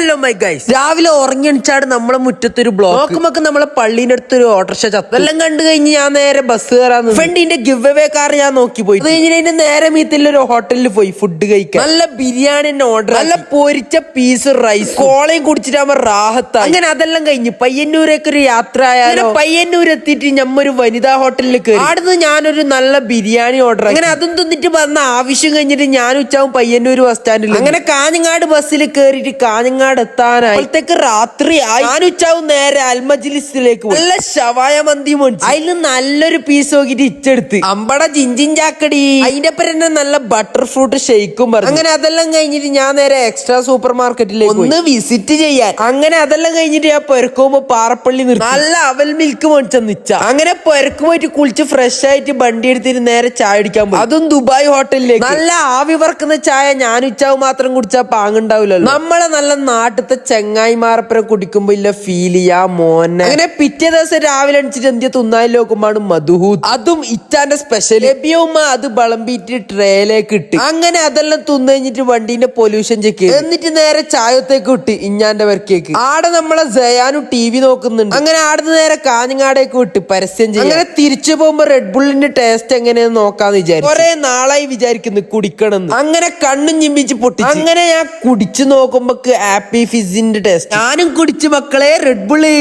Hello my guys, രാവിലെ ഉറങ്ങിയണിച്ചാട് നമ്മളെ മുറ്റത്തൊരു block നോക്കുമ്പോ നമ്മളെ പള്ളീന്റെ അടുത്തൊരു ഓട്ടോറിക്ഷ ചത്തെല്ലാം കണ്ടു കഴിഞ്ഞ് ഞാൻ നേരെ ബസ് കയറാന്ന് ഫ്രണ്ടിന്റെ ഗിവ് അവേ കാർ ഞാൻ നോക്കി പോയി. അത് കഴിഞ്ഞ് നേരെ മീത്തിലൊരു ഹോട്ടലിൽ പോയി ഫുഡ് കഴിക്കാൻ. നല്ല ബിരിയാണി ഓർഡർ, നല്ല പൊരിച്ച പീസ് റൈസ്, കോളയും കുടിച്ചിട്ടാകുമ്പോ റാഹത്തായി. അങ്ങനെ അതെല്ലാം കഴിഞ്ഞ് പയ്യന്നൂരേക്ക് ഒരു യാത്ര ആയാലോ. പയ്യന്നൂർ എത്തിയിട്ട് ഞമ്മൊരു വനിതാ ഹോട്ടലിൽ കയറി. ആടുന്ന് ഞാനൊരു നല്ല ബിരിയാണി ഓർഡർ. അങ്ങനെ അതും തിന്നിട്ട് വന്ന ആവശ്യം കഴിഞ്ഞിട്ട് ഞാൻ ഉച്ചാവും പയ്യന്നൂർ ബസ് സ്റ്റാൻഡിൽ. അങ്ങനെ കാഞ്ഞങ്ങാട് ബസ്സിൽ കയറിയിട്ട് കാഞ്ഞങ്ങാട് എത്താനായി. അപ്പോഴത്തേക്ക് രാത്രിയായി. ഞാൻ ഉച്ചാവും നേരെ അൽമജ്ലിസിലേക്ക് പോയി. നല്ല ഷവായ മന്തി മേടിച്ചു. അതിൽ നല്ലൊരു പീസ് നോക്കിട്ട് ഇച്ചെടുത്ത് അമ്പട ജിഞ്ചിൻ ചാക്കടി. അതിന്റെ പേര് തന്നെ നല്ല ബട്ടർ ഫ്രൂട്ട് ഷെയ്ക്കും പറഞ്ഞു. അങ്ങനെ അതെല്ലാം കഴിഞ്ഞിട്ട് ഞാൻ നേരെ എക്സ്ട്രാ സൂപ്പർ മാർക്കറ്റിലേക്ക് ഒന്ന് വിസിറ്റ് ചെയ്യാൻ. അങ്ങനെ അതെല്ലാം കഴിഞ്ഞിട്ട് ഞാൻ പൊരക്കുമ്പോ പാറപ്പള്ളി നിർത്തി നല്ല അവൽ മിൽക്ക് മേടിച്ചെന്ന് ഇച്ച. അങ്ങനെ പൊരക്ക് പോയിട്ട് കുളിച്ച് ഫ്രഷ് ആയിട്ട് വണ്ടി എടുത്തിട്ട് നേരെ ചായ അടിക്കാൻ പോയി. അതും ദുബായ് ഹോട്ടലിലേക്ക്. നല്ല ആവി പറക്കുന്ന ചായ ഞാൻ ഉച്ചാവ് മാത്രം കുടിച്ചാൽ പാങ്ങുണ്ടാവില്ലല്ലോ. നമ്മളെ നല്ല നാട്ടിലത്തെ ചെങ്ങായിമാരപ്പുറം കുടിക്കുമ്പോ ഇല്ല ഫീൽ ചെയ്യാ മോനെ. അങ്ങനെ പിറ്റേ ദിവസം രാവിലെ അടിച്ചിട്ട് എന്തിയ തിന്നാൻ നോക്കുമ്പോഴാണ് മധുഹൂത്ത്. അതും ഇച്ചാന്റെ സ്പെഷ്യൽ ലഭ്യവുമ്മ. അത് വളമ്പിട്ട് ട്രേയിലേക്ക് ഇട്ട് അങ്ങനെ അതെല്ലാം തിന്നു കഴിഞ്ഞിട്ട് വണ്ടീന്റെ പൊല്യൂഷൻ ചെക്ക് ചെയ്ത് എന്നിട്ട് നേരെ ചായത്തേക്ക് വിട്ട് ഇഞ്ഞാന്റെ വരക്കേക്ക്. ആടെ നമ്മളെ ജയാനും TV നോക്കുന്നുണ്ട്. അങ്ങനെ ആടുന്ന് നേരെ കാഞ്ഞങ്ങാടേക്ക് വിട്ട് പരസ്യം ചെയ്യും. അങ്ങനെ തിരിച്ചു പോകുമ്പോ റെഡ് ബുള്ളിന്റെ ടേസ്റ്റ് എങ്ങനെയാന്ന് നോക്കാന്ന് വിചാരിച്ചു. കുറെ നാളായി വിചാരിക്കുന്നു കുടിക്കണം. അങ്ങനെ കണ്ണും ചിമ്മിച്ച് പൊട്ടി. അങ്ങനെ ഞാൻ കുടിച്ചു നോക്കുമ്പോ ആപ്പി ഫിസിന്റെ ടേസ്റ്റ്. ഞാനും കുടിച്ചു മക്കളെ റെഡ് ബുള്ളി.